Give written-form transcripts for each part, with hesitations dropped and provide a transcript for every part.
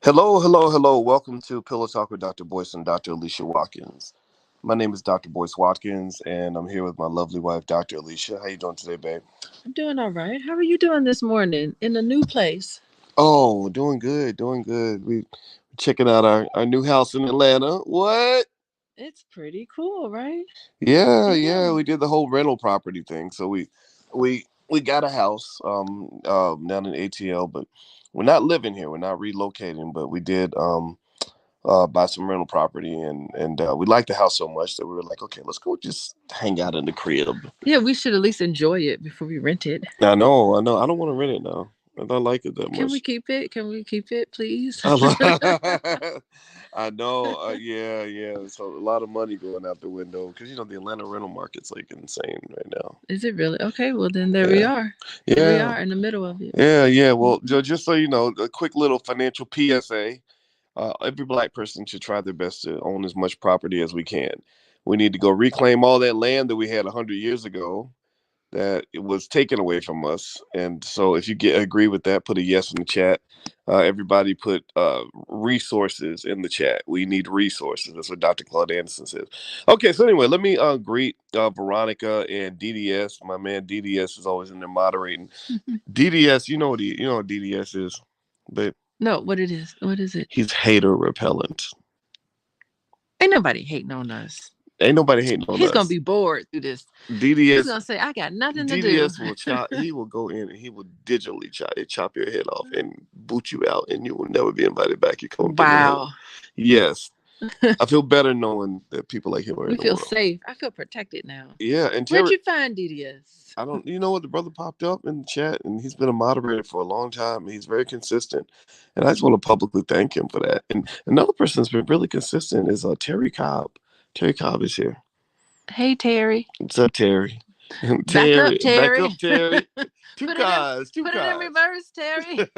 Hello, hello, hello. Welcome to Pillow Talk with Dr. Boyce and Dr. Alicia Watkins. My name is Dr. Boyce Watkins, and I'm here with my lovely wife, Dr. Alicia. How you doing today, babe? I'm doing all right. How are you doing this morning in a new place? Oh, doing good, doing good. We checking out our new house in Atlanta. What? It's pretty cool, right? Yeah, Yeah. yeah. We did the whole rental property thing. So we got a house down in ATL, but we're not living here. We're not relocating, but we did buy some rental property, and we liked the house so much that we were like, okay, let's go just hang out in the crib. Yeah, we should at least enjoy it before we rent it. I know. I don't want to rent it now. I don't like it that Can we much. keep it? Can we keep it, please? I lo- I know. Yeah, yeah. So a lot of money going out the window because the Atlanta rental market's like insane right now. Is it really? Okay, well then there we Yeah, are. There we yeah, are in the middle of it. yeah, yeah. Well, Mhm. just so you know, a quick little financial PSA. Every black person should try their best to own as much property as we can. We need to go reclaim all that land that we had 100 years ago that it was taken away from us. And so, if you agree with that, put a yes in the chat. Everybody put resources in the chat. We need resources. That's what Dr. Claude Anderson says. Okay, so anyway, let me greet Veronica and DDS. My man DDS is always in there moderating. DDS, you know what DDS is, but No, what it is? What is it? he's hater repellent. Ain't nobody hating on us. Ain't nobody hating on He's gonna us. be bored through this. He's DDS gonna say, "I got nothing to do." DDS will chop. He will go in and he will digitally chop your head off and boot you out, and you will never be invited back. You come up in the hell. Wow. Yes, I feel better knowing that people like him are We in the feel world. safe. I feel protected now. Yeah, and Where'd Terry, you find DDS? I don't. You know what? The brother popped up in the chat, and he's been a moderator for a long time. And he's very consistent, and I just want to publicly thank him for that. And another person that's been really consistent is Terry Cobb. Terry Cobb is here. Hey Terry. What's up, Terry? Back up, Terry, back up, Terry. Terry. Two Put it in cars, two put it in cars. reverse, Terry.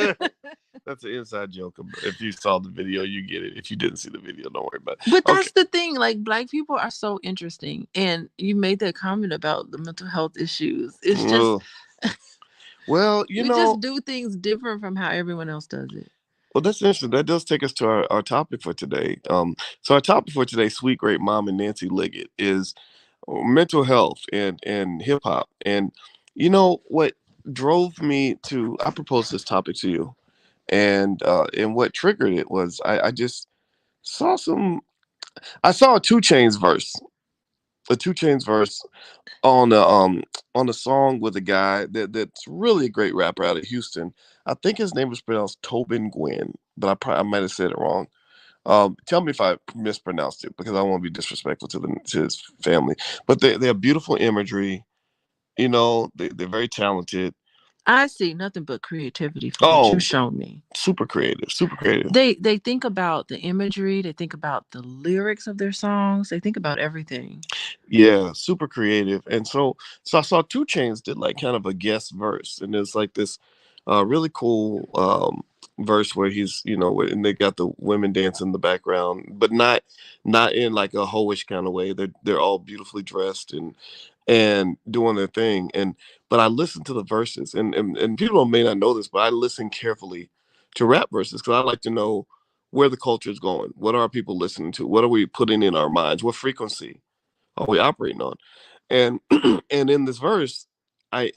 That's an inside joke. If you saw the video, you get it. If you didn't see the video, don't worry about it. But Okay. that's the thing, like black people are so interesting. And you made that comment about the mental health issues. It's just Ugh. Well, we just do things different from how everyone else does it. well, that's interesting. That does take us to our topic for today. So our topic for today, Sweet Great Mom and Nancy Liggett, is mental health and hip hop. And what drove me to I proposed this topic to you, and what triggered it was I just saw some I saw a Two Chains verse. A Two Chains verse on a song with a guy that's really a great rapper out of Houston. I think his name was pronounced Tobin Gwynn, but I might have said it wrong. Tell me if I mispronounced it because I won't be disrespectful to his family. But they have beautiful imagery. They're very talented. I see nothing but creativity from what you've Oh, shown me. super creative, super creative. They think about the imagery, they think about the lyrics of their songs, they think about everything. Yeah, super creative. And so I saw Two Chains did like kind of a guest verse, and it's like this really cool verse where and they got the women dancing in the background, but not in like a hoish kind of way. They're all beautifully dressed and doing their thing. And but I listened to the verses, and people may not know this, but I listen carefully to rap verses because I like to know where the culture is going. What are people listening to? What are we putting in our minds? What frequency are we operating on? And and in this verse, I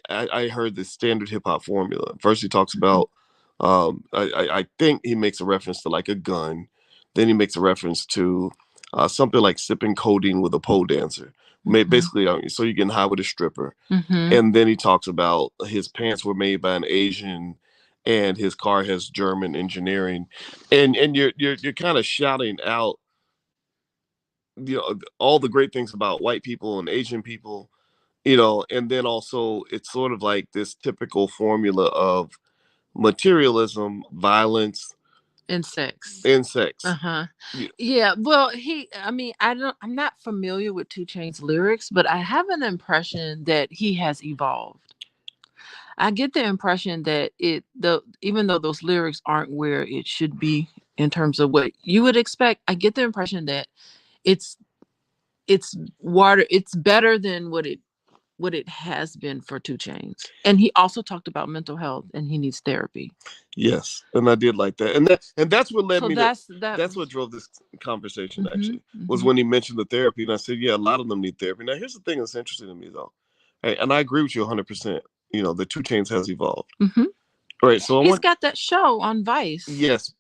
heard the standard hip hop formula. First, he talks about I think he makes a reference to like a gun. Then he makes a reference to something like sipping codeine with a pole dancer. Basically, so you're getting high with a stripper. Mm-hmm. And then he talks about his pants were made by an Asian, and his car has German engineering, and you're kind of shouting out all the great things about white people and Asian people, and then also it's sort of like this typical formula of materialism, violence, And sex. and sex. Uh-huh. Yeah. Yeah, well, I'm not familiar with Two Chain's lyrics, but I have an impression that he has evolved. I get the impression that even though those lyrics aren't where it should be in terms of what you would expect, I get the impression that it's it's better than what it what it has been for 2 Chains. And he also talked about mental health and he needs therapy. Yes, and I did like that, and that's what led So me to. that That's what was drove this conversation. mhm, Actually, was mhm, when he mentioned the therapy, and I said, yeah, a lot of them need therapy. Now, here's the thing that's interesting to me, though, and I agree with you 100%. The 2 Chains has evolved. mhm. All right, so I He's want. got that show on Vice. Yes,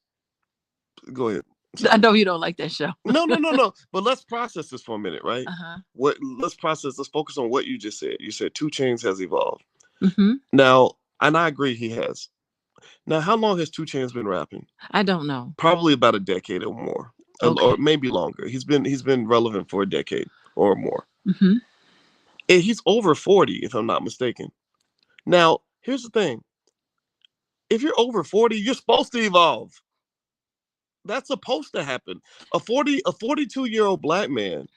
go ahead. I Sorry. know you don't like that show. No, no, no, no. But let's process this for a minute, right? Uh-huh. What? Let's process. Let's focus on what you just said. You said 2 Chains has evolved. Mhm. Now, and I agree he has. Now, how long has 2 Chains been rapping? I don't know. Probably about a decade or more, or Okay. maybe longer. He's been relevant for a decade or more. Mhm. And he's over 40, if I'm not mistaken. Now, here's the thing: if you're over 40, you're supposed to evolve. That's supposed to happen. A 42-year-old black man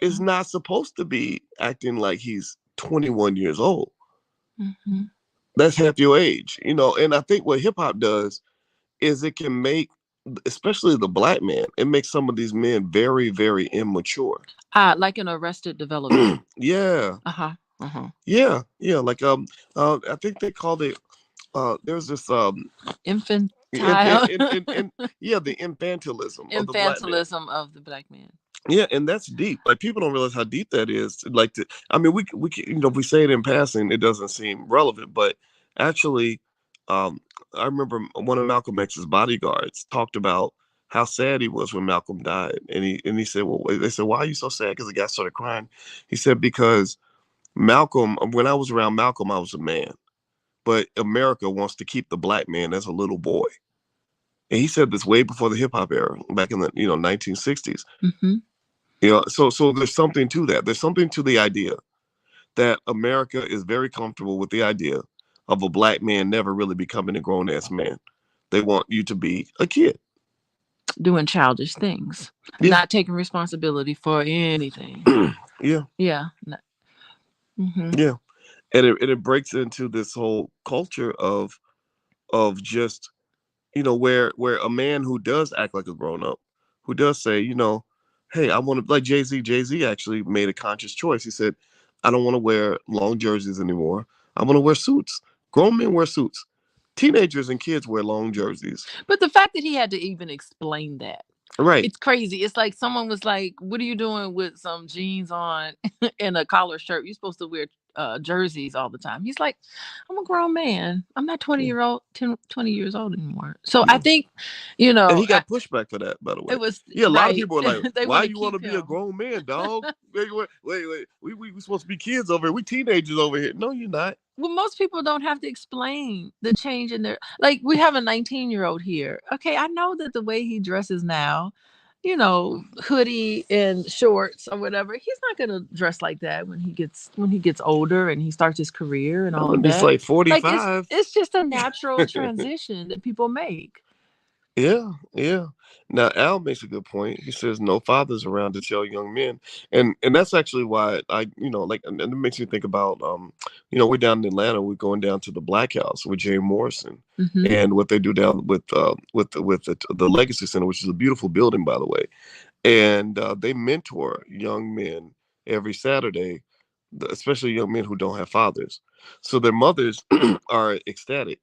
is not supposed to be acting like he's 21 years old. Mhm. That's half your age, And I think what hip hop does is it can make, especially the black man, it makes some of these men very, very immature. Like an Arrested Development. Yeah, Uh-huh. Uh-huh. yeah, yeah. Like I think they called it. There's this Infantile yeah, the infantilism of the black man. infantilism of the black man. Yeah, and that's deep. Like people don't realize how deep that is. Like, I mean, if we say it in passing, it doesn't seem relevant. But actually, um, I remember one of Malcolm X's bodyguards talked about how sad he was when Malcolm died, and he said, "Well," they said, "Why are you so sad?" Because the guy started crying. He said, "Because Malcolm, when I was around Malcolm, I was a man, but America wants to keep the black man as a little boy." And he said this way before the hip hop era, back in the 1960s. Mhm. So there's something to that. There's something to the idea that America is very comfortable with the idea of a black man never really becoming a grown ass man. They want you to be a kid. Doing childish things. Yeah, Not taking responsibility for anything. yeah, Yeah. Mhm. yeah. And it breaks into this whole culture of just where a man who does act like a grown up, who does say, hey, I want to, like Jay-Z. Jay-Z actually made a conscious choice. He said, I don't want to wear long jerseys anymore. I want to wear suits. Grown men wear suits. Teenagers and kids wear long jerseys. But the fact that he had to even explain that, Right. it's crazy. It's like someone was like, "What are you doing with some jeans on and a collar shirt? You're supposed to wear jerseys all the time." He's like, "I'm a grown man. I'm not 20 Yeah. year old 20 years old anymore." So I Yeah. think, And he got pushback for that, by the way. it was Yeah, a lot of right. people are like, They why want to you want to keep be a him. grown man, dog? Wait. We supposed to be kids over here. We teenagers over here. No, you're not. Well, most people don't have to explain the change in their, like, we have a 19-year-old here. Okay, I know that the way he dresses now, hoodie and shorts or whatever, he's not gonna dress like that when he gets older and he starts his career and No, all of and it's that. like Like it's 45. it's just a natural transition that people make. Yeah, yeah. Now Al makes a good point. He says no fathers around to tell young men, and that's actually why like, and it makes me think about we're down in Atlanta. We're going down to the Black House with Jay Morrison, Hmm. and what they do down with the Legacy Center, which is a beautiful building, by the way. And they mentor young men every Saturday, especially young men who don't have fathers. So their mothers are ecstatic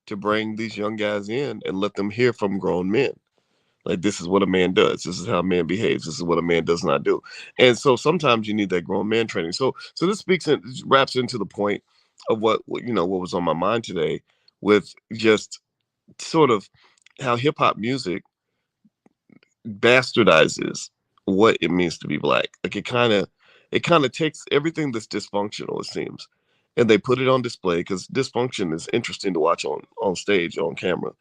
to bring these young guys in and let them hear from grown men. Like, this is what a man does. This is how a man behaves. This is what a man does not do. And so sometimes you need that grown man training. So this wraps into the point of what was on my mind today, with just sort of how hip hop music bastardizes what it means to be black. Like, it kind of takes everything that's dysfunctional, it seems, and they put it on display because dysfunction is interesting to watch on stage, on camera,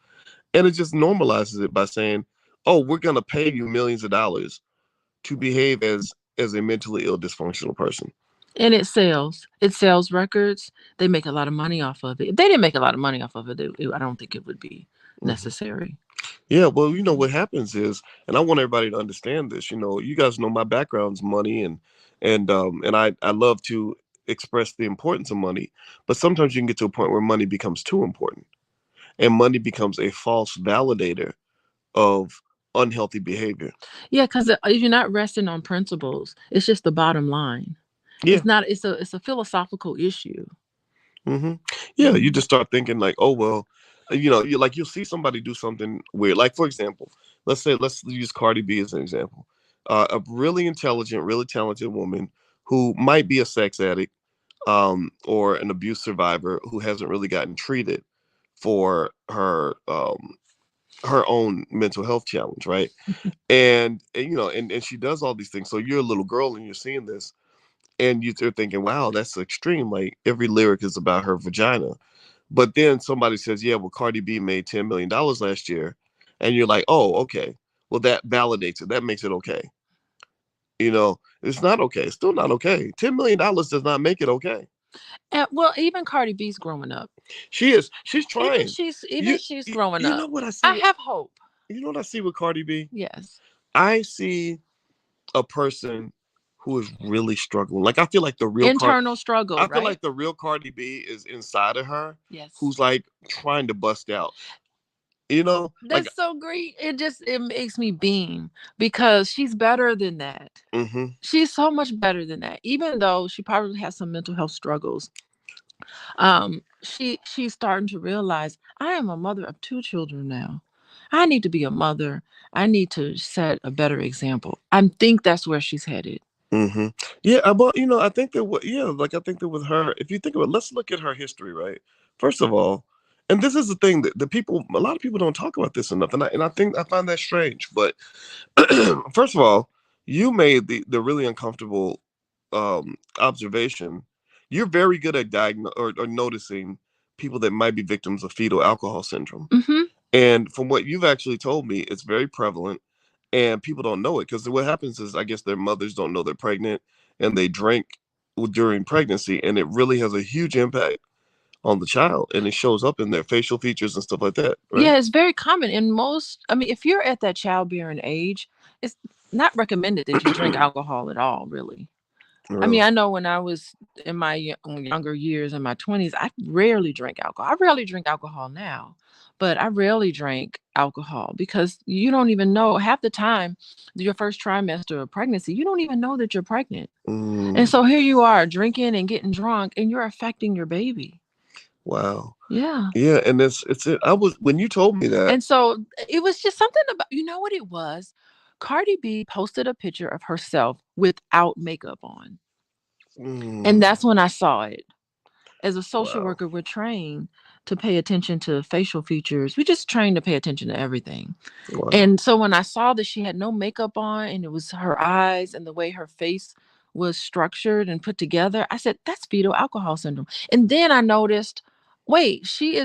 and it just normalizes it by saying, "Oh, we're gonna pay you millions of dollars to behave as a mentally ill, dysfunctional person." And it sells. It sells records. They make a lot of money off of it. If they didn't make a lot of money off of it, I don't think it would be Mhm. necessary. Yeah, well, what happens is, and I want everybody to understand this. You guys know my background's money, and I love to express the importance of money, but sometimes you can get to a point where money becomes too important, and money becomes a false validator of unhealthy behavior. Yeah, because if you're not resting on principles, it's just the bottom line. Yeah. It's a philosophical issue. hmm Yeah, you Mhm. just start thinking like, oh well, you like you'll see somebody do something weird. Like for example, let's use Cardi B as an example. A really intelligent, really talented woman who might be a sex addict, or an abuse survivor who hasn't really gotten treated for her own mental health challenge, right? And she does all these things. So you're a little girl and you're seeing this, and you're thinking, wow, that's extreme. Like every lyric is about her vagina. But then somebody says, yeah, well, Cardi B made $10 million last year. And you're like, oh, okay. Well, that validates it. That makes it okay. It's not okay. It's still not okay. $10 million does not make it okay. And well, even Cardi B's growing up. She is. She's Even trying. she's even You, she's you, growing you up. know what I see? I have hope. You know what I see with Cardi B? Yes. I see a person who is really struggling. Like I feel like the real Cardi. Internal struggle, I feel right? like the real Cardi B is inside of her, Yes. who's like trying to bust out. Like That's so great. It makes me beam because she's better than that. hmm She's so much better than that. Even though she probably has some mental health struggles, she's starting to realize I am a mother of two children now. I need to be a mother. I need to set a better example. I think that's where she's headed. hmm Yeah, but I think that like I think that with her, if you think about it, let's look at her history, right? First of all, and this is the thing that a lot of people don't talk about this enough, and I think I find that strange. But first of all, you made the really uncomfortable observation. You're very good at or noticing people that might be victims of fetal alcohol syndrome. Hmm. And from what you've actually told me, it's very prevalent, and people don't know it because what happens is, I guess their mothers don't know they're pregnant, and they drink during pregnancy, and it really has a huge impact on the child, and it shows up in their facial features and stuff like that, right? Yeah, it's very common in most. I mean, if you're at that childbearing age, it's not recommended that you drink alcohol at all, really. I mean, Really. I know when I was in my younger years, in my 20s, I rarely drank alcohol. I rarely drink alcohol now, but I rarely drank alcohol because you don't even know half the time, your first trimester of pregnancy, you don't even know that you're pregnant. And Mm, so here you are drinking and getting drunk, and you're affecting your baby. wow. Yeah. Yeah, and it's it. I was when you told me that. And so it was just something about, you know what it was? Cardi B posted a picture of herself without makeup on. And Mm, that's when I saw it. As a social wow. worker, we're trained to pay attention to facial features. We just trained to pay attention to everything. Wow. And so when I saw that she had no makeup on and it was her eyes and the way her face was structured and put together, I said, that's fetal alcohol syndrome. And then I noticed, wait, she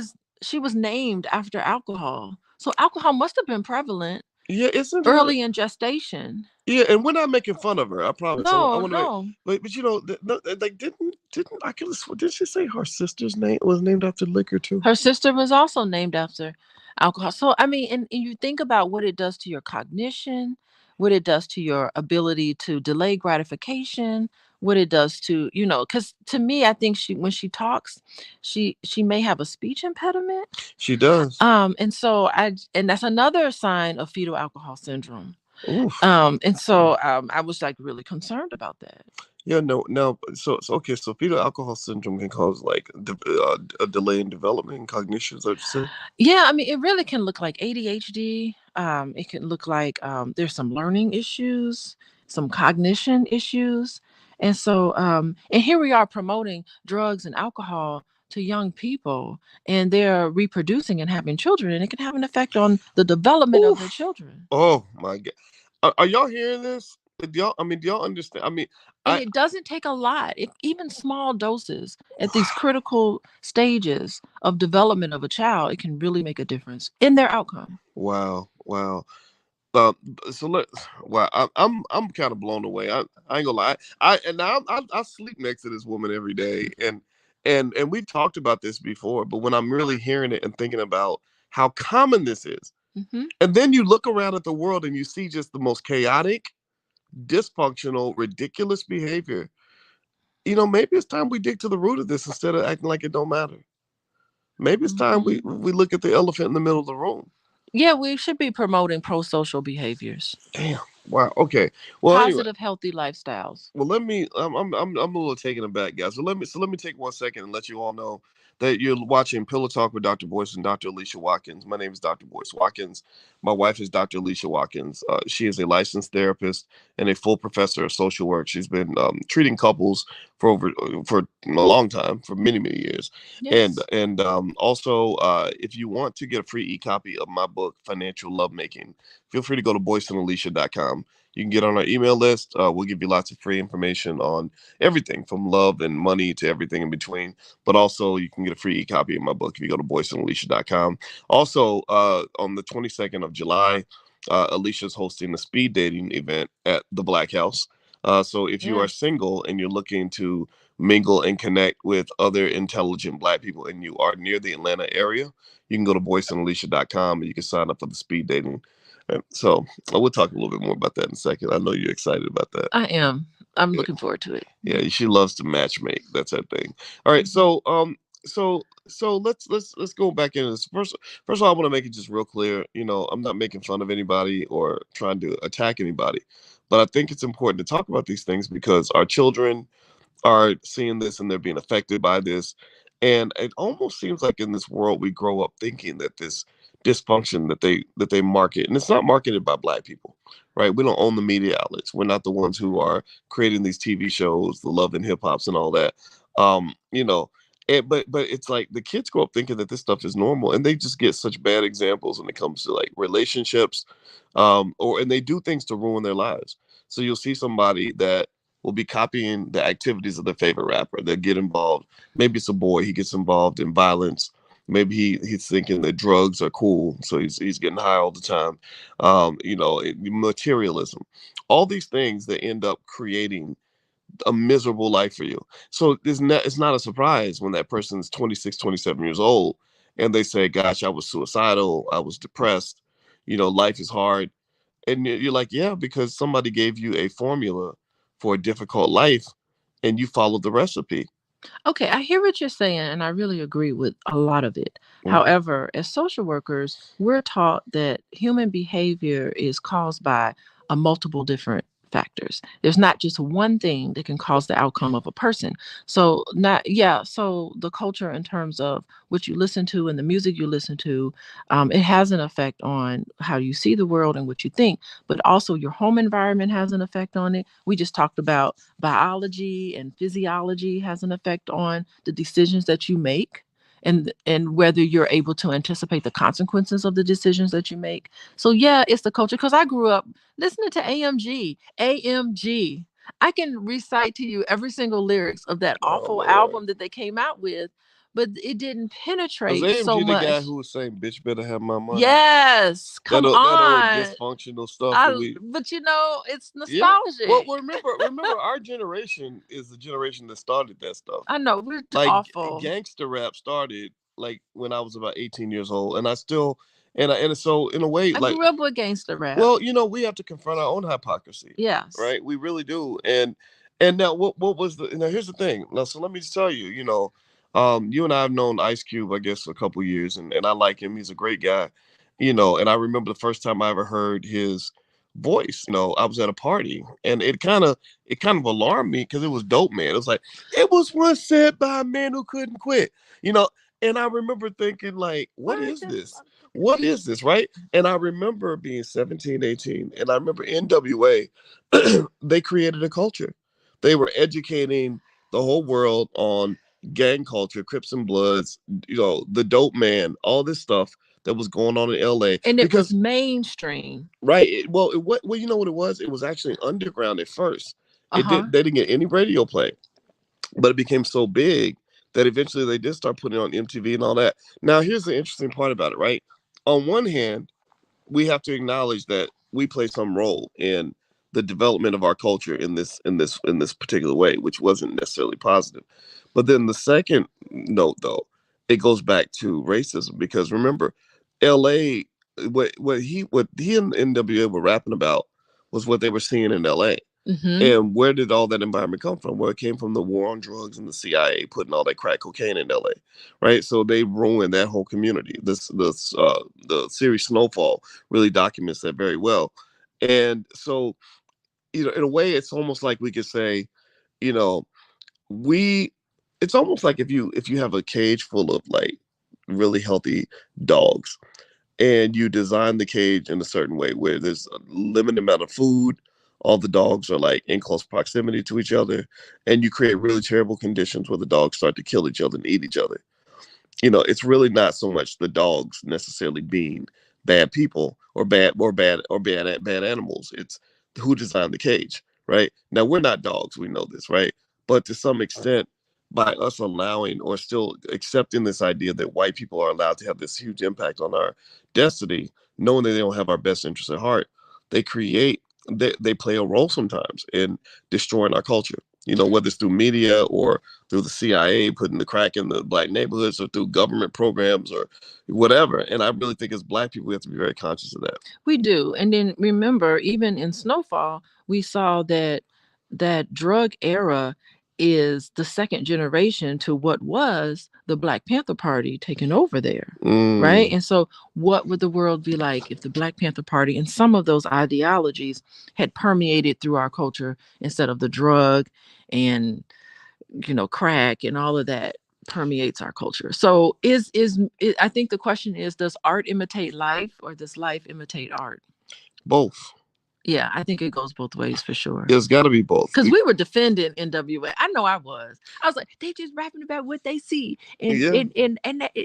was named after alcohol. So alcohol must have been prevalent Yeah, isn't her? early in gestation. Yeah, and we're not making fun of her. I promise. I No, want to make, no. but no, like didn't I could did she say her sister's name was named after liquor too? Her sister was also named after alcohol. So, I mean, and you think about what it does to your cognition, what it does to your ability to delay gratification, what it does to, because to me, I think when she talks, she may have a speech impediment. She does. And that's another sign of fetal alcohol syndrome. Oof. I was like really concerned about that. Yeah, no. So okay. So fetal alcohol syndrome can cause like a delay in development and cognition. Is that what you said? Yeah, I mean, it really can look like ADHD. It can look like there's some learning issues, some cognition issues. And here we are promoting drugs and alcohol to young people, and they're reproducing and having children, and it can have an effect on the development of their Oof. children. Oh my god. Are y'all hearing this? Do y'all understand? I mean, And I it doesn't take a lot, even small doses at these critical stages of development of a child, it can really make a difference in their outcome. wow. Uh, so let wow, I'm kind of blown away. I ain't gonna lie. I sleep next to this woman every day, and we've talked about this before. But when I'm really hearing it and thinking about how common this is, Hmm. and then you look around at the world and you see just the most chaotic, dysfunctional, ridiculous behavior. Maybe it's time we dig to the root of this instead of acting like it don't matter. Maybe it's time we Hmm. we look at the elephant in the middle of the room. Yeah, we should be promoting pro-social behaviors. Damn. Wow. Okay. Well, anyway. Positive, healthy lifestyles. Well, let me. I'm a little taken aback, guys. So let me take 1 second and let you all know that you're watching Pillow Talk with Dr. Boyce and Dr. Alicia Watkins. My name is Dr. Boyce Watkins. My wife is Dr. Alicia Watkins. She is a licensed therapist and a full professor of social work. She's been treating couples for a long time, for many years. And Yes. also, if you want to get a free e-copy of my book, Financial Lovemaking, feel free to go to boyceandalicia.com. You can get on our email list. We'll give you lots of free information on everything from love and money to everything in between. But also, you can get a free e-copy of my book if you go to boyceandalicia.com. Also, on the 22nd of July, Alicia's hosting a speed dating event at the Black House. So if you are Yes. single and you're looking to mingle and connect with other intelligent Black people and you are near the Atlanta area, you can go to boyceandalicia.com and you can sign up for the speed dating. And so we'll talk a little bit more about that in a second. I know you're excited about that. I am. I'm Yeah, looking forward to it. yeah. She loves to match make. That's her thing. All right. Mhm. So let's go back into this. First of all, I want to make it just real clear. I'm not making fun of anybody or trying to attack anybody, but I think it's important to talk about these things because our children are seeing this and they're being affected by this. And it almost seems like in this world we grow up thinking that this dysfunction that they market, and it's not marketed by Black people, right? We don't own the media outlets. We're not the ones who are creating these TV shows, the love and hip hops and all that. Um, you know, but it's like the kids grow up thinking that this stuff is normal, and they just get such bad examples when it comes to like relationships, or and they do things to ruin their lives. So you'll see somebody that will be copying the activities of their favorite rapper. They get involved. Maybe it's a boy. He gets involved in violence. Maybe he's thinking that drugs are cool, so he's getting high all the time. Materialism, all these things that end up creating a miserable life for you. So it's not a surprise when that person's 26, 27 years old, and they say, "Gosh, I was suicidal. I was depressed. Life is hard." And you're like, yeah, because somebody gave you a formula for a difficult life and you followed the recipe. Okay, I hear what you're saying, and I really agree with a lot of it. Mhm. However, as social workers, we're taught that human behavior is caused by a multiple different factors. There's not just one thing that can cause the outcome of a person. So, not yeah. So the culture, in terms of what you listen to and the music you listen to, it has an effect on how you see the world and what you think. But also, your home environment has an effect on it. We just talked about biology and physiology has an effect on the decisions that you make, and whether you're able to anticipate the consequences of the decisions that you make. So yeah, it's the culture, because I grew up listening to AMG. I can recite to you every single lyrics of that Oh awful my lord. album that they came out with, but it didn't Was penetrate so AMG the guy much. who was saying bitch better have my money? Yes, That come that old on. dysfunctional stuff that we But it's yeah. Well, nostalgic. remember our generation is the generation that started that stuff. I know we're Like awful. gangster rap started like when I was about 18 years old, and I still and so in a way I like, grew up with gangster rap. well, we have to confront our own hypocrisy, Yes. right? We really do. And now what was the now here's the thing. Now so let me just tell you, you and I have known Ice Cube, I guess, a couple years, and I like him. He's a great guy, and I remember the first time I ever heard his voice. I was at a party and it kind of alarmed me because it was dope, man. It was like it was once said by a man who couldn't quit, you know. And I remember thinking, like, what Why is does this? What is this, right? And I remember being 17, 18, and I remember NWA, they created a culture. They were educating the whole world on gang culture, Crips and Bloods, the dope man, all this stuff that was going on in LA. and it was Because, mainstream. right, well, you know what it was? It was actually underground at first. Uh-huh. They didn't get any radio play, but it became so big that eventually they did start putting it on MTV and all that. Now, here's the interesting part about it, right? On one hand, we have to acknowledge that we play some role in the development of our culture in this particular way, which wasn't necessarily positive. But then the second note, though, it goes back to racism because remember, L.A. What he and NWA were rapping about was what they were seeing in L.A. Mm-hmm. And where did all that environment come from? Well, it came from the war on drugs and the CIA putting all that crack cocaine in LA, right? So they ruined that whole community. The series Snowfall really documents that very well. And so, in a way, it's almost like we could say, you know, we it's almost like if you have a cage full of like really healthy dogs, and you design the cage in a certain way where there's a limited amount of food, all the dogs are like in close proximity to each other, and you create really terrible conditions where the dogs start to kill each other and eat each other. It's really not so much the dogs necessarily being bad people or bad animals. It's who designed the cage, right? Now we're not dogs, we know this, right? But to some extent, by us allowing or still accepting this idea that white people are allowed to have this huge impact on our destiny, knowing that they don't have our best interests at heart, they create they play a role sometimes in destroying our culture. Whether it's through media or through the CIA putting the crack in the black neighborhoods or through government programs or whatever. And I really think as black people, we have to be very conscious of that. We do. And then remember, even in Snowfall, we saw that that drug era is the second generation to what was the Black Panther Party taking over there. Right. Mm, And so, what would the world be like if the Black Panther Party and some of those ideologies had permeated through our culture instead of the drug and, crack and all of that permeates our culture? So, I think the question is, does art imitate life or does life imitate art? both. Yeah, I think it goes both ways for sure. It's got to be both. Because we were defending NWA. I know I was. I was like, they just rapping about what they see, and Yeah.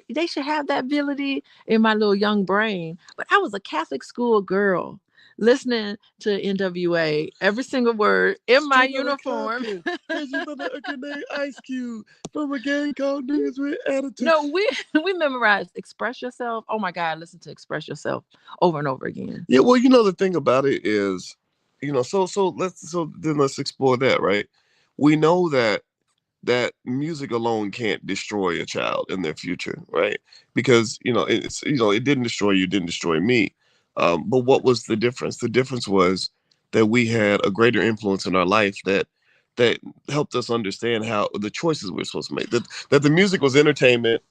they should have that ability in my little young brain. But I was a Catholic school girl listening to NWA every single word in my Straight out of uniform. Compton. Crazy about a grenade ice cube from a gang called niggas with attitude. No, we memorized "Express Yourself." Oh my God, listen to "Express Yourself" over and over again. Yeah, well, the thing about it is, so then let's explore that, right? We know that music alone can't destroy a child in their future, right? Because it didn't destroy you, didn't destroy me. But what was the difference? The difference was that we had a greater influence in our life that helped us understand how the choices we were supposed to make. That the music was entertainment.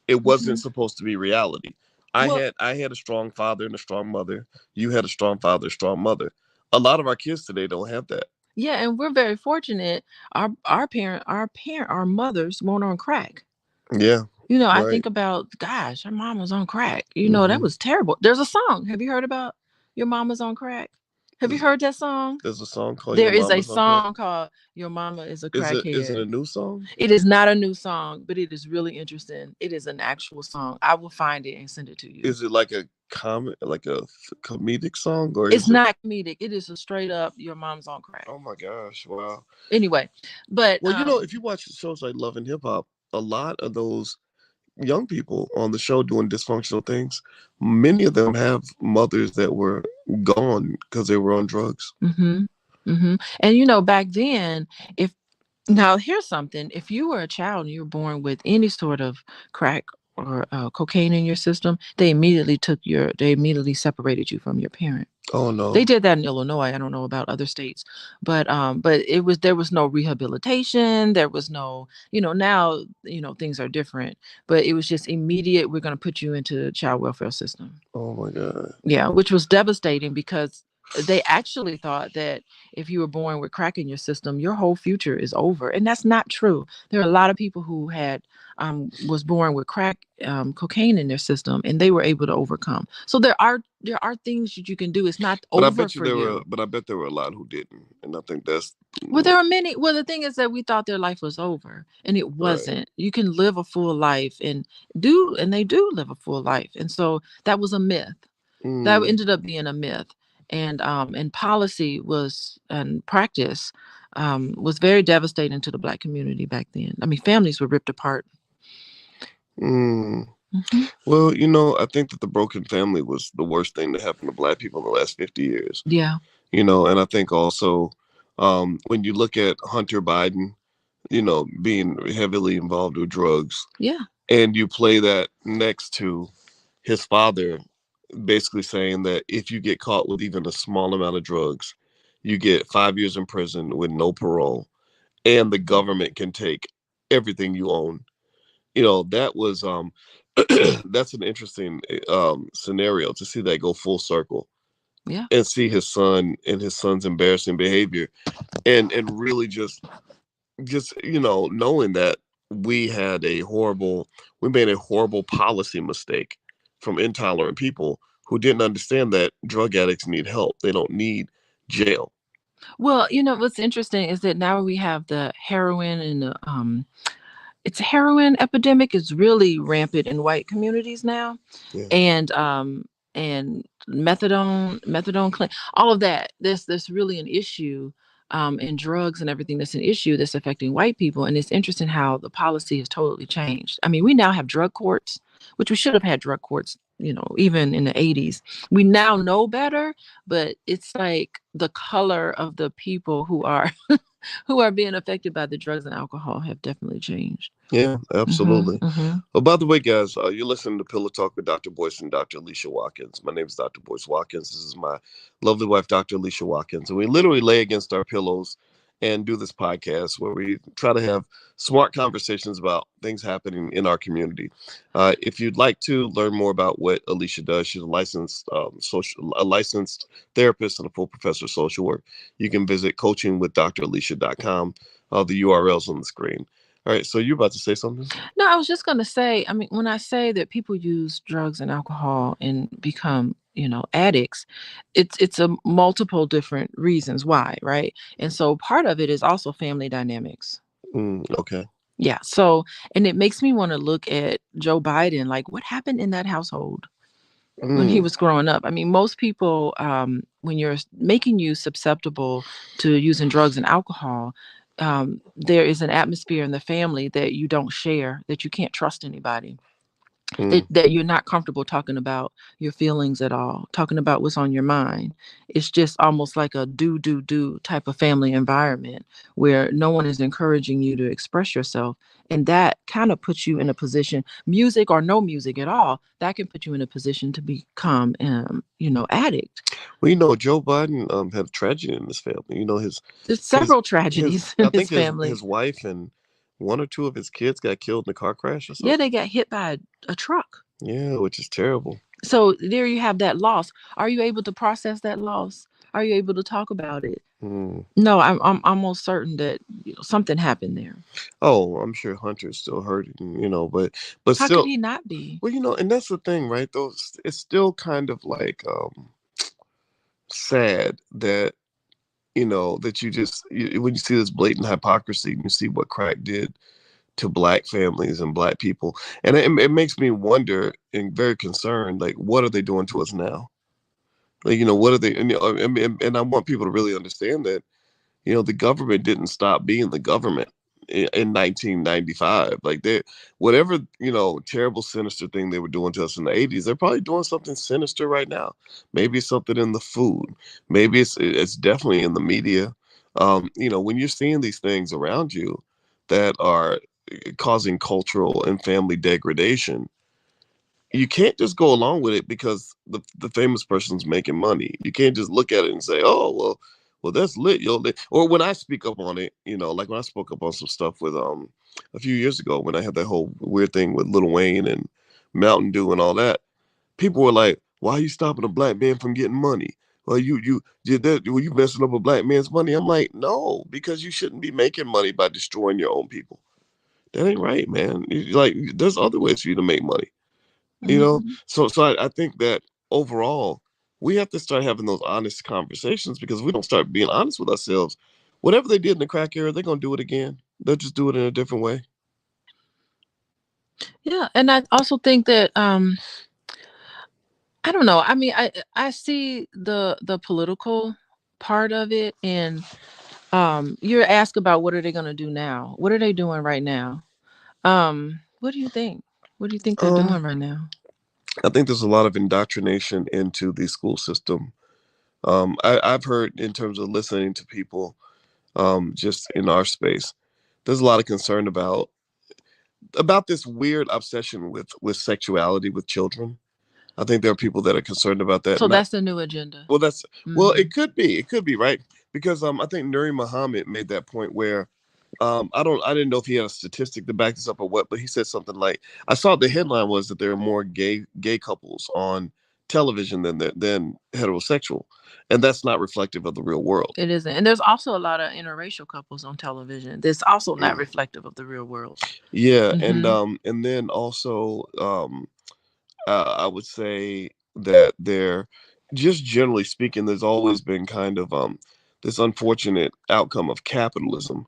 It wasn't Mhm. supposed to be reality. I Well, had I had a strong father and a strong mother. You had a strong father, a strong mother. A lot of our kids today don't have that. yeah, and we're very fortunate. Our mothers weren't on crack. Yeah, I right. think about, gosh, her mom was on crack. That Hmm. was terrible. There's a song. Have you heard about Your Mama's on Crack? Have you There's, heard that song? there's a song called "Your There is a Mama's on Crack." song called Your Mama is a Is it Crackhead. a new song? It is not a new song, but it is really interesting. It is an actual song. I will find it and send it to you. Is it like a comedic song, or It's is it? not comedic. It is a straight up Your Mom's on Crack. Oh my gosh! Wow. Anyway, but Well, if you watch shows like Love and Hip Hop, a lot of those young people on the show doing dysfunctional things, many of them have mothers that were gone because they were on drugs. mhm. Mhm. And back then, if now here's something, if you were a child and you were born with any sort of crack or cocaine in your system, they immediately separated you from your parent. Oh They no. did that in Illinois. I don't know about other states, but there was no rehabilitation. There was no, now, things are different, but it was just immediate. We're going to put you into the child welfare system. Oh my god. Yeah, which was devastating because they actually thought that if you were born with crack in your system, your whole future is over, and that's not true. There are a lot of people who had was born with crack cocaine in their system, and they were able to overcome. So there are things that you can do. It's not over for you. But I bet there were a lot who didn't, and I think that's Well, there are many. Well, the thing is that we thought their life was over, and it right. wasn't. You can live a full life, and they do live a full life, and so that was a myth. That Mm, ended up being a myth, and policy was and practice was very devastating to the Black community back then. I mean, families were ripped apart. mm. Hmm. Well, I think that the broken family was the worst thing that happened to Black people in the last 50 years. Yeah, And I think also when you look at Hunter Biden, being heavily involved with drugs, yeah, and you play that next to his father basically saying that if you get caught with even a small amount of drugs, you get 5 years in prison with no parole, and the government can take everything you own. That was that's an interesting scenario to see that go full circle. Yeah. and see his son and his son's embarrassing behavior, and really just knowing that we had a horrible we made a horrible policy mistake from intolerant people who didn't understand that drug addicts need help. They don't need jail. Well, what's interesting is that now we have the heroin and the it's heroin epidemic is really rampant in white communities now, Yeah. and all of that. There's really an issue, in drugs and everything. That's an issue that's affecting white people, and it's interesting how the policy has totally changed. I mean, we now have drug courts, which we should have had drug courts. Even in the 80s, we now know better, but it's like the color of the people who are who are being affected by the drugs and alcohol have definitely changed. Yeah, Mhm, absolutely. mhm. Oh, by the way, guys, you're listening to Pillow Talk with Dr. Boyce and Dr. Alicia Watkins. My name is Dr. Boyce Watkins. This is my lovely wife, Dr. Alicia Watkins. And we literally lay against our pillows and do this podcast where we try to have smart conversations about things happening in our community. If you'd like to learn more about what Alicia does, she's a licensed therapist and a full professor of social work. You can visit coachingwithdralicia.com. The URL's on the screen. All right, so you're about to say something? No, I was just gonna say, I mean, when I say that people use drugs and alcohol and become, addicts, it's a multiple different reasons why, right? And so part of it is also family dynamics. Okay. Yeah. So, and it makes me want to look at Joe Biden, like what happened in that household when he Mm, was growing up. I mean, most people, when you're making you susceptible to using drugs and alcohol, there is an atmosphere in the family that you don't share, that you can't trust anybody, mm. that you're not comfortable talking about your feelings at all, talking about what's on your mind. It's just almost like a do type of family environment where no one is encouraging you to express yourself. And that kind of puts you in a position, music or no music at all, that can put you in a position to become, addict. Well, Joe Biden had a tragedy in his family. There's His several his tragedies I in think his his family. wife and one or two of his kids got killed in a car crash or Yeah, something. they got hit by a truck. Yeah, which is terrible. So there you have that loss. Are you able to process that loss? Are you able to talk about it? Mm. No, I'm almost certain that something happened there. Oh, I'm sure Hunter's still hurting, but How could still, he not be? well, and that's the thing, right? Those It's still kind of like sad that that when you see this blatant hypocrisy and you see what crack did to black families and black people, and it makes me wonder and very concerned, like what are they doing to us now? Like what are they? And I want people to really understand that the government didn't stop being the government in 1995. Like whatever terrible, sinister thing they were doing to us in the 80s, they're probably doing something sinister right now. Maybe it's something in the food. Maybe it's definitely in the media. When you're seeing these things around you that are causing cultural and family degradation, you can't just go along with it because the famous person's making money. You can't just look at it and say, "Oh, well, that's lit, yo." Or when I speak up on it, like when I spoke up on some stuff with a few years ago when I had that whole weird thing with Lil Wayne and Mountain Dew and all that, people were like, "Why are you stopping a black man from getting money? Well, you did that. Were you messing up a black man's money?" I'm like, "No, because you shouldn't be making money by destroying your own people. That ain't right, man. Like, there's other ways for you to make money." Mhm. So I think that overall we have to start having those honest conversations, because if we don't start being honest with ourselves, whatever they did in the crack era, they're gonna do it again. They'll just do it in a different way. Yeah, and I also think that, I don't know. I mean, I see the political part of it, and you're asked about what are they going to do now? What are they doing right now? What do you think? What do you think they're um doing right now? I think there's a lot of indoctrination into the school system. I've heard, in terms of listening to people, just in our space, there's a lot of concern about this weird obsession with sexuality with children. I think there are people that are concerned about that. So Not that's the new agenda. Well, Hmm. it could be, right, because I think Nuri Muhammad made that point where I didn't know if he had a statistic to back this up or what, but he said something like, I saw the headline was that there are more gay couples on television than heterosexual, and that's not reflective of the real world. It isn't. And there's also a lot of interracial couples on television. That's also not Mm. reflective of the real world. Yeah, Hmm. and then also I would say that there, just generally speaking, there's always been kind of this unfortunate outcome of capitalism,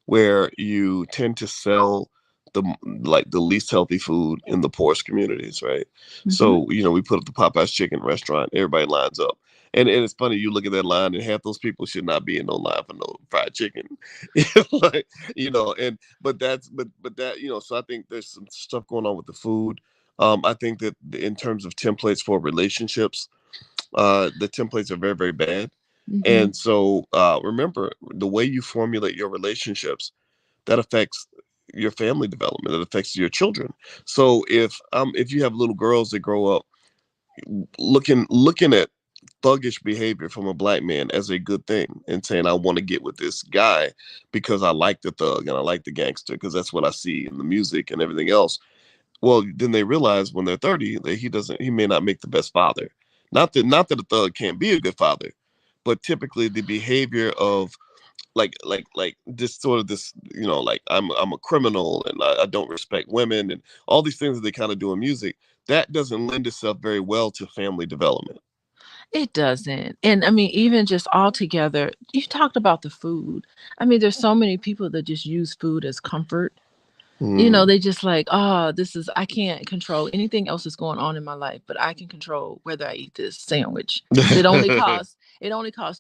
where you tend to sell the like the least healthy food in the poorest communities, right? Hmm. So we put up the Popeyes chicken restaurant, everybody lines up. And it's funny, you look at that line, and half those people should not be in no line for no fried chicken. Like, and but that, so I think there's some stuff going on with the food. I think that in terms of templates for relationships, the templates are very, very bad. Hmm. And so remember, the way you formulate your relationships, that affects your family development. It affects your children. So if you have little girls that grow up looking at thuggish behavior from a black man as a good thing and saying, I want to get with this guy because I like the thug and I like the gangster because that's what I see in the music and everything else. Well, then they realize when they're 30 that he may not make the best father. Not that a thug can't be a good father, but typically the behavior of like this sort of this, like I'm a criminal and I don't respect women and all these things that they kind of do in music, that doesn't lend itself very well to family development. It doesn't. And I mean, even just all together, you talked about the food. I mean, there's so many people that just use food as comfort. Mm. They just like, oh, this is, I can't control anything else that's going on in my life, but I can control whether I eat this sandwich. It only costs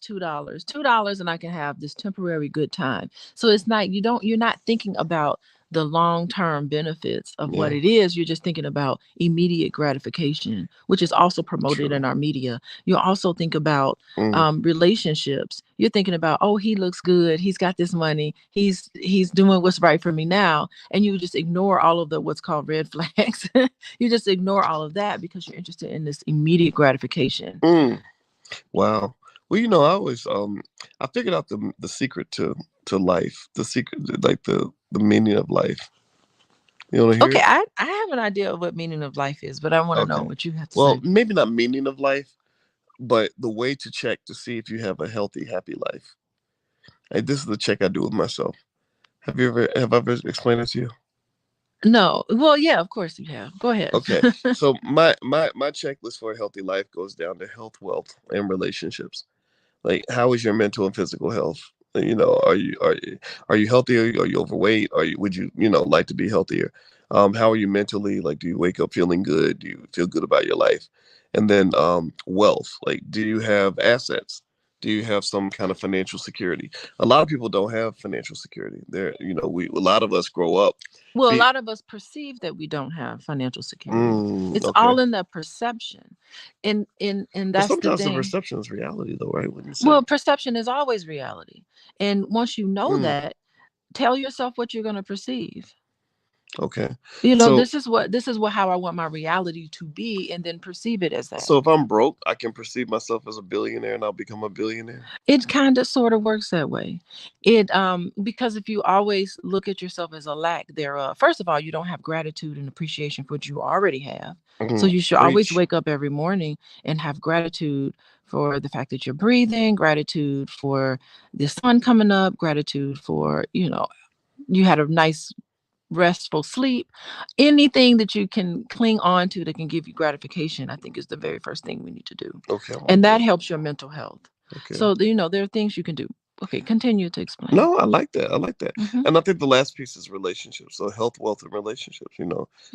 $2, and I can have this temporary good time. So it's not, you're not thinking about the long-term benefits of what Yeah, it is. You're just thinking about immediate gratification, which is also promoted in true. our media. You'll also think about Mm, relationships. You're thinking about, oh, he looks good, he's got this money, he's doing what's right for me now, and you just ignore all of the what's called red flags. You just ignore all of that because you're interested in this immediate gratification. mm. Wow. Well, I always I figured out the secret to life, the secret, like the meaning of life. You want to hear Okay, it? I have an idea of what meaning of life is, but I want to know Okay. what you have to Well, say. maybe not meaning of life, but the way to check to see if you have a healthy, happy life. Hey, this is the check I do with myself. Have I ever explained it to you? No, well, yeah, of course you have. Go ahead. Okay. So my checklist for a healthy life goes down to health, wealth, and relationships. Like, how is your mental and physical health? Are you healthy? Are you overweight? Would you like to be healthier? How are you mentally? Like, do you wake up feeling good? Do you feel good about your life? And then wealth. Like, do you have assets? Do you have some kind of financial security? A lot of people don't have financial security. A lot of us grow up. Well, a Be lot of us perceive that we don't have financial security. It's Okay, all in the perception. And but that's the sometimes the thing. perception is reality, though, right? Wouldn't you say? Well, perception is always reality. And once you know Mm, that, tell yourself what you're going to perceive. okay, so This is what how I want my reality to be, and then perceive it as that. So if I'm broke, I can perceive myself as a billionaire and I'll become a billionaire. It kind of sort of works that way. It because if you always look at yourself as a lack thereof, first of all, you don't have gratitude and appreciation for what you already have. So Mhm. you should always Preach. wake up every morning and have gratitude for the fact that you're breathing, gratitude for the sun coming up, gratitude for, you had a nice restful sleep. Anything that you can cling on to that can give you gratification, I think is the very first thing we need to do. Okay, I like And that that. helps your mental health. Okay. So, there are things you can do. Okay, continue to explain. No, I like that. I like that. Hmm. And I think the last piece is relationships. So health, wealth, and relationships. Yeah.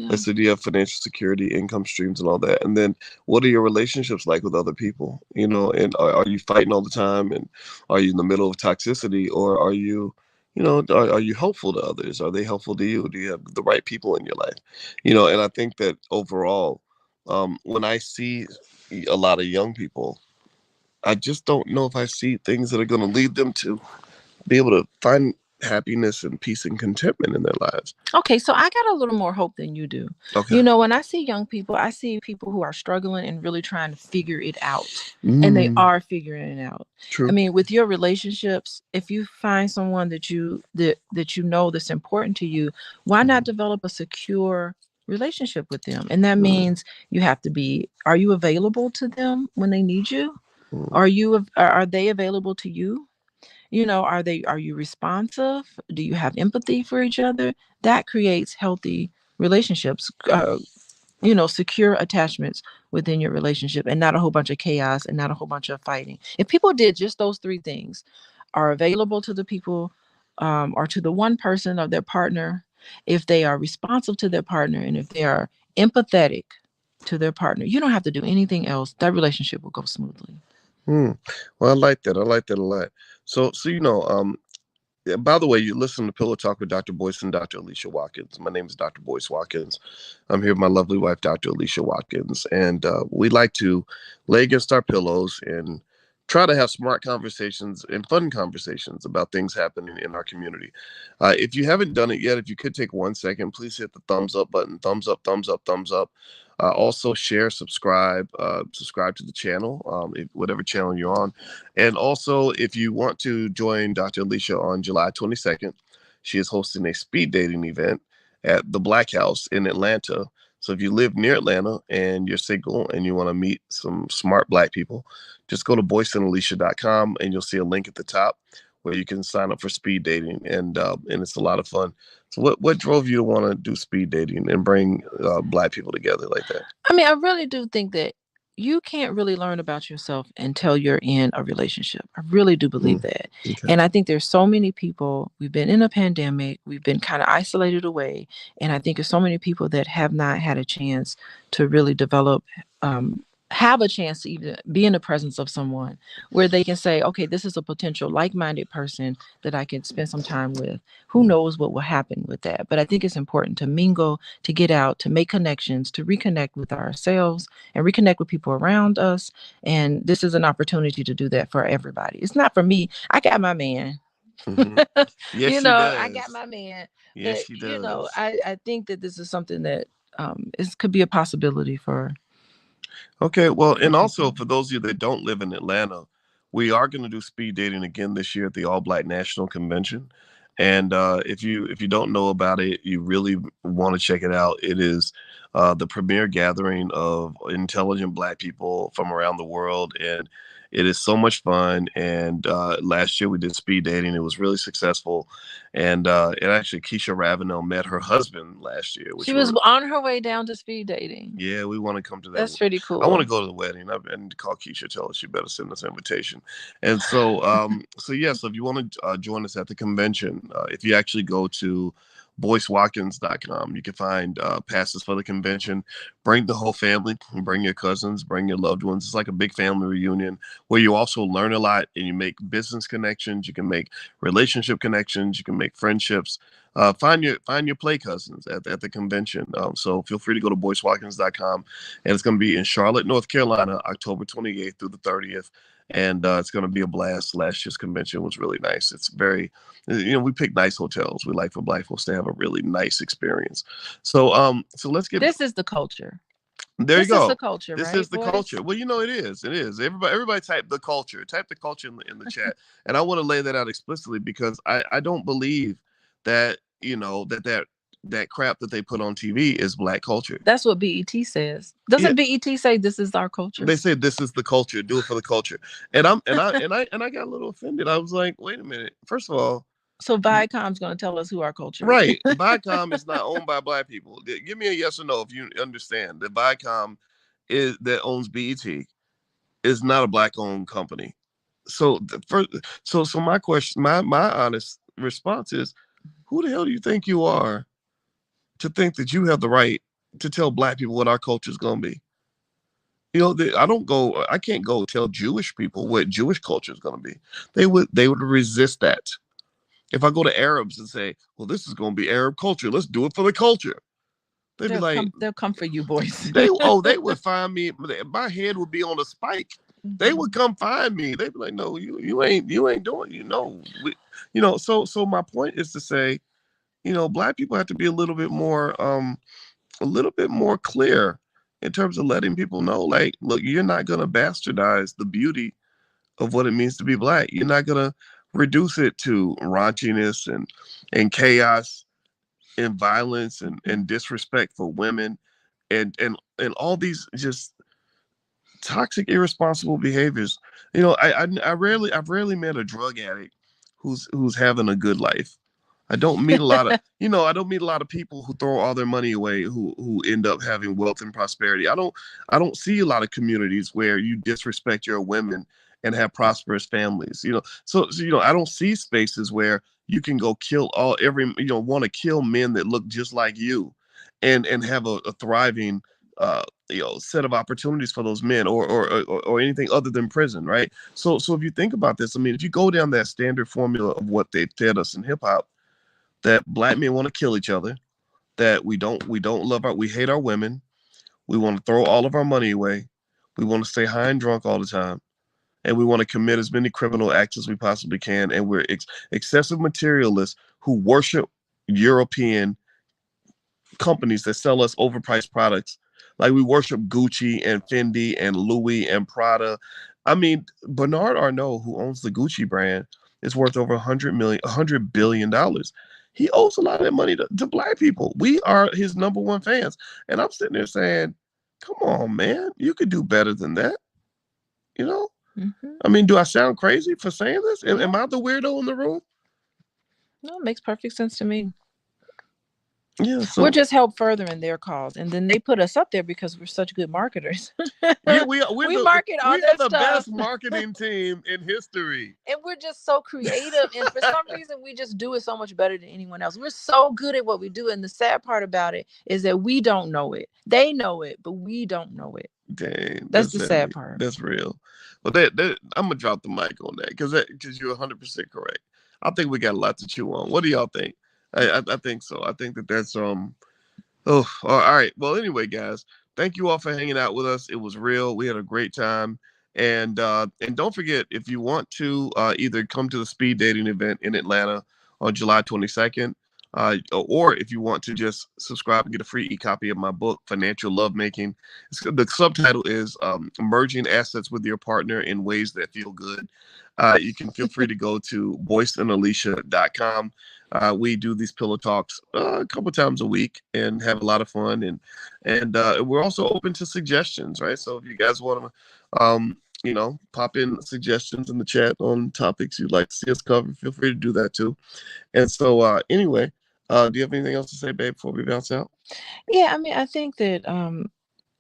Like, so do you have financial security, income streams, and all that? And then what are your relationships like with other people? And are you fighting all the time? And are you in the middle of toxicity, or are you helpful to others? Are they helpful to you? Do you have the right people in your life? And I think that overall, when I see a lot of young people, I just don't know if I see things that are going to lead them to be able to find happiness and peace and contentment in their lives. Okay, so I got a little more hope than you do. Okay. When I see young people, I see people who are struggling and really trying to figure it out. And they Mm, are figuring it out. I true. mean, with your relationships, if you find someone that you know that's important to you, why not Mhm. develop a secure relationship with them. And that Mm, means you have to be, are you available to them when they need you? mm, Are they available to you? You know, are you responsive? Do you have empathy for each other? That creates healthy relationships, secure attachments within your relationship, and not a whole bunch of chaos and not a whole bunch of fighting. If people did just those three things, are available to the people, or to the one person of their partner, if they are responsive to their partner, and if they are empathetic to their partner, you don't have to do anything else. That relationship will go smoothly. mm. Well, I like that. I like that a lot. So yeah, by the way, you listen to Pillow Talk with Dr. Boyce and Dr. Alicia Watkins. My name is Dr. Boyce Watkins. I'm here with my lovely wife, Dr. Alicia Watkins, and we like to lay against our pillows and try to have smart conversations and fun conversations about things happening in our community. If you haven't done it yet, if you could take 1 second, please hit the thumbs up button. Thumbs up, thumbs up, thumbs up. Also, share, subscribe to the channel, whatever channel you're on. And also, if you want to join Dr. Alicia on July 22nd, she is hosting a speed dating event at the Black House in Atlanta. So if you live near Atlanta and you're single and you want to meet some smart Black people, just go to boyceandalicia.com and you'll see a link at the top where you can sign up for speed dating, and it's a lot of fun. So what drove you to want to do speed dating and bring Black people together like that? I mean, I really do think that you can't really learn about yourself until you're in a relationship. I really do believe Mm, that. okay. And I think there's so many people, we've been in a pandemic, we've been kind of isolated away. And I think there's so many people that have not had a chance to really develop, have a chance to even be in the presence of someone where they can say, okay, this is a potential like minded person that I can spend some time with. Who Mm, knows what will happen with that? But I think it's important to mingle, to get out, to make connections, to reconnect with ourselves and reconnect with people around us. And this is an opportunity to do that for everybody. It's not for me. I got my man. mhm. Yes, she I got does. my man. Yes, But she does. I think that this is something that could be a possibility Okay, well, for and also people. for those of you that don't live in Atlanta, we are going to do speed dating again this year at the All Black National Convention. And if you don't know about it, you really want to check it out. It is the premier gathering of intelligent Black people from around the world, and it is so much fun. And last year we did speed dating; it was really successful. And actually, Keisha Ravenel met her husband last year, She which was we're on her way down to speed dating. yeah, we want to come to that. That's pretty I want to cool. go to the wedding. I need to call Keisha, tell her she better send us an invitation. And so yeah. So if you want to join us at the convention, if you actually go to boycewatkins.com, you can find passes for the convention. Bring the whole family, bring your cousins, bring your loved ones. It's like a big family reunion where you also learn a lot and you make business connections. You can make relationship connections. You can make friendships. Find your play cousins at the convention. So feel free to go to boycewatkins.com, and it's going to be in Charlotte, North Carolina, October 28th through the 30th, and it's going to be a blast. Last year's convention was really nice. It's very, we pick nice hotels. We like for Black folks to have a really nice experience. So let's get This is the culture. there. You This is the go. culture, This right, is the boys? culture. Well, it is. It is. Everybody type the culture. Type the culture in the chat. And I want to lay that out explicitly because I don't believe that, that crap that they put on TV is Black culture. That's what BET says. Yeah, Doesn't BET say this is our culture? they say this is the culture. Do it for the culture. And I got a little offended. I was like, wait a minute. First of all, So you, Viacom's going to tell us who our culture is. right, Viacom is not owned by Black people. Give me a yes or no if you understand that Viacom is that owns BET is not a Black owned company. So the first, so my question, my honest response is, who the hell do you think you are to think that you have the right to tell Black people what our culture is going to be? I can't go tell Jewish people what Jewish culture is going to be. They would resist that. If I go to Arabs and say, well, this is going to be Arab culture, let's do it for the culture. They'd be like, They'll come for you, boys. they would find me. My head would be on a spike. They would Mhm. come find me. They'd be like, no, you ain't doing, So my point is to say, Black people have to be a little bit more clear in terms of letting people know, like, look, you're not gonna bastardize the beauty of what it means to be Black. You're not gonna reduce it to raunchiness and chaos. and violence and disrespect for women and all these just toxic, irresponsible behaviors. I've rarely met a drug addict who's having a good life. I don't meet a lot of I don't meet a lot of people who throw all their money away who end up having wealth and prosperity. I don't see a lot of communities where you disrespect your women and have prosperous families. So I don't see spaces where you can go kill all every want to kill men that look just like you and have a thriving uh set of opportunities for those men or anything other than prison, right? So if you think about this, I mean, if you go down that standard formula of what they fed us in hip hop, that black men want to kill each other, that we don't love we hate our women, we want to throw all of our money away, we want to stay high and drunk all the time, and we want to commit as many criminal acts as we possibly can, and we're excessive materialists who worship European companies that sell us overpriced products. Like we worship Gucci and Fendi and Louis and Prada. I mean, Bernard Arnault, who owns the Gucci brand, is worth over 100 billion dollars. He owes a lot of that money to black people. We are his number one fans. And I'm sitting there saying, come on, man, you could do better than that. You know? Mm-hmm. I mean, do I sound crazy for saying this? Am, No, am I the weirdo in the room? no, it makes perfect sense to me. Yeah, We're so just help furthering their cause, and then they put us up there because we're such good marketers. yeah, we're We the market all we are their the stuff, best marketing team in history. and we're just so creative. And for some reason, we just do it so much better than anyone else. We're so good at what we do, and the sad part about it is that we don't know it. They know it, but we don't know it. Dang, That's that's the sad heavy. part. That's real. Well, that I'm gonna drop the mic on that because you're 100% correct. I think we got a lot to chew on. What do y'all think? I think so. I think that's Oh, all right. Well, anyway, guys, thank you all for hanging out with us. It was real. We had a great time. And don't forget, if you want to either come to the speed dating event in Atlanta on July 22nd, or if you want to just subscribe and get a free e-copy of my book, Financial Lovemaking. The subtitle is Merging Assets with Your Partner in Ways That Feel Good. You can feel free to go to boyceandalicia.com. We do these pillow talks a couple times a week and have a lot of fun, and we're also open to suggestions, right? So if you guys want to, pop in suggestions in the chat on topics you'd like to see us cover, feel free to do that too. And so anyway, do you have anything else to say, babe, before we bounce out? Yeah, I mean, I think that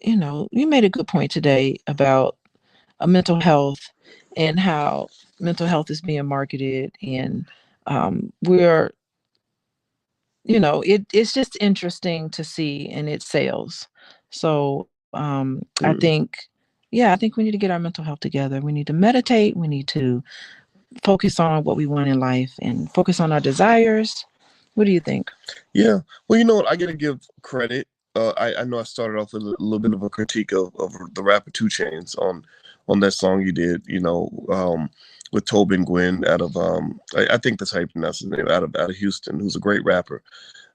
you made a good point today about mental health and how mental health is being marketed, and we're it's just interesting to see in its sales. So I Mm. think, yeah, I think we need to get our mental health together. We need to meditate. We need to focus on what we want in life and focus on our desires. What do you think? Yeah. Well, you know what? I got to give credit. I know I started off with a little bit of a critique of the rapper Two Chains on that song you did, with Tobin Gwynn out of I think that's how you pronounce his name, out of Houston, who's a great rapper.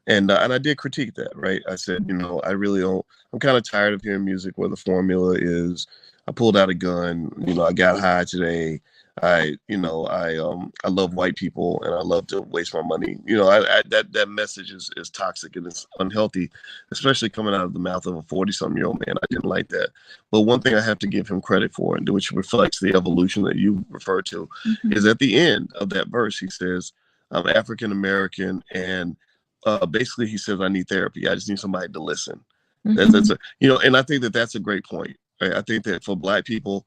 And I did critique that, right? I said, I really don't. I'm kind of tired of hearing music where the formula is, I pulled out a gun, I got high today. I love white people and I love to waste my money. That message is toxic and it's unhealthy, especially coming out of the mouth of a 40-something-year-old man. I didn't like that. But one thing I have to give him credit for, and which reflects the evolution that you referred to, is at the end of that verse, he says, I'm African American, and basically he says, I need therapy. I just need somebody to listen. And I think that that's a great point. Right? I think that for Black people,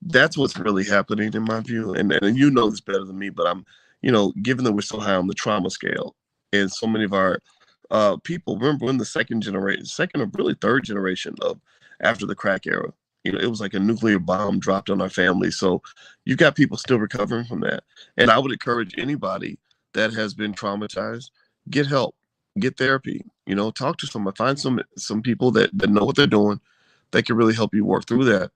that's what's really happening in my view. And you know this better than me, but given that we're so high on the trauma scale, and so many of our people, remember in the second or really third generation of after the crack era, it was like a nuclear bomb dropped on our family. So you got people still recovering from that. And I would encourage anybody that has been traumatized, get help, get therapy, talk to someone, find some people that know what they're doing, that can really help you work through that.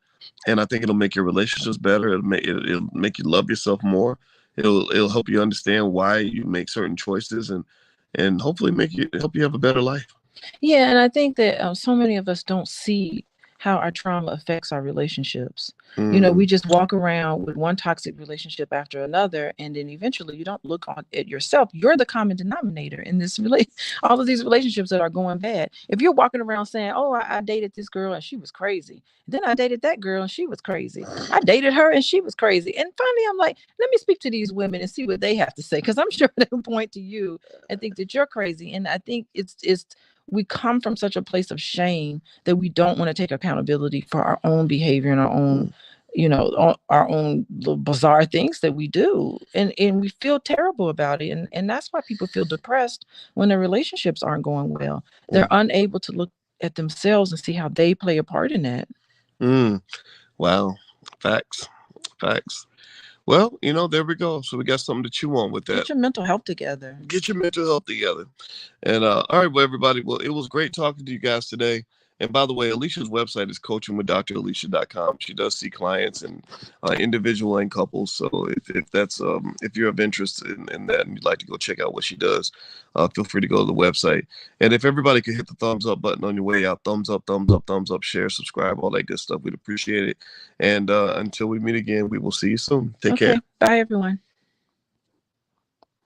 And I think it'll make your relationships better. It'll make you love yourself more. It'll help you understand why you make certain choices, and hopefully help you have a better life. Yeah, and I think that so many of us don't see how our trauma affects our relationships. You know, Mm, we just walk around with one toxic relationship after another, and then eventually you don't look at yourself. You're the common denominator in this all of these relationships that are going bad. If you're walking around saying, "Oh, I dated this girl and she was crazy," then I dated that girl and she was crazy. I dated her and she was crazy. And finally, I'm like, let me speak to these women and see what they have to say, because I'm sure they'll point to you and think that you're crazy. And I think it's we come from such a place of shame that we don't want to take accountability for our own behavior and our own, mm, our own little bizarre things that we do, and we feel terrible about it, and that's why people feel depressed when their relationships aren't going well. They're mm, unable to look at themselves and see how they play a part in that. mm. Wow. Facts. Facts. Well, there we go. So we got something to chew on with that. Get your mental health together. Get your mental health together. And all right, well, everybody. Well, it was great talking to you guys today. And by the way, Alicia's website is coachingwithdralicia.com. She does see clients and individual and couples. So if that's if you're of interest in that and you'd like to go check out what she does, feel free to go to the website. And if everybody could hit the thumbs up button on your way out, thumbs up, share, subscribe, all that good stuff, we'd appreciate it. And until we meet again, we will see you soon. Take care. Okay, bye everyone.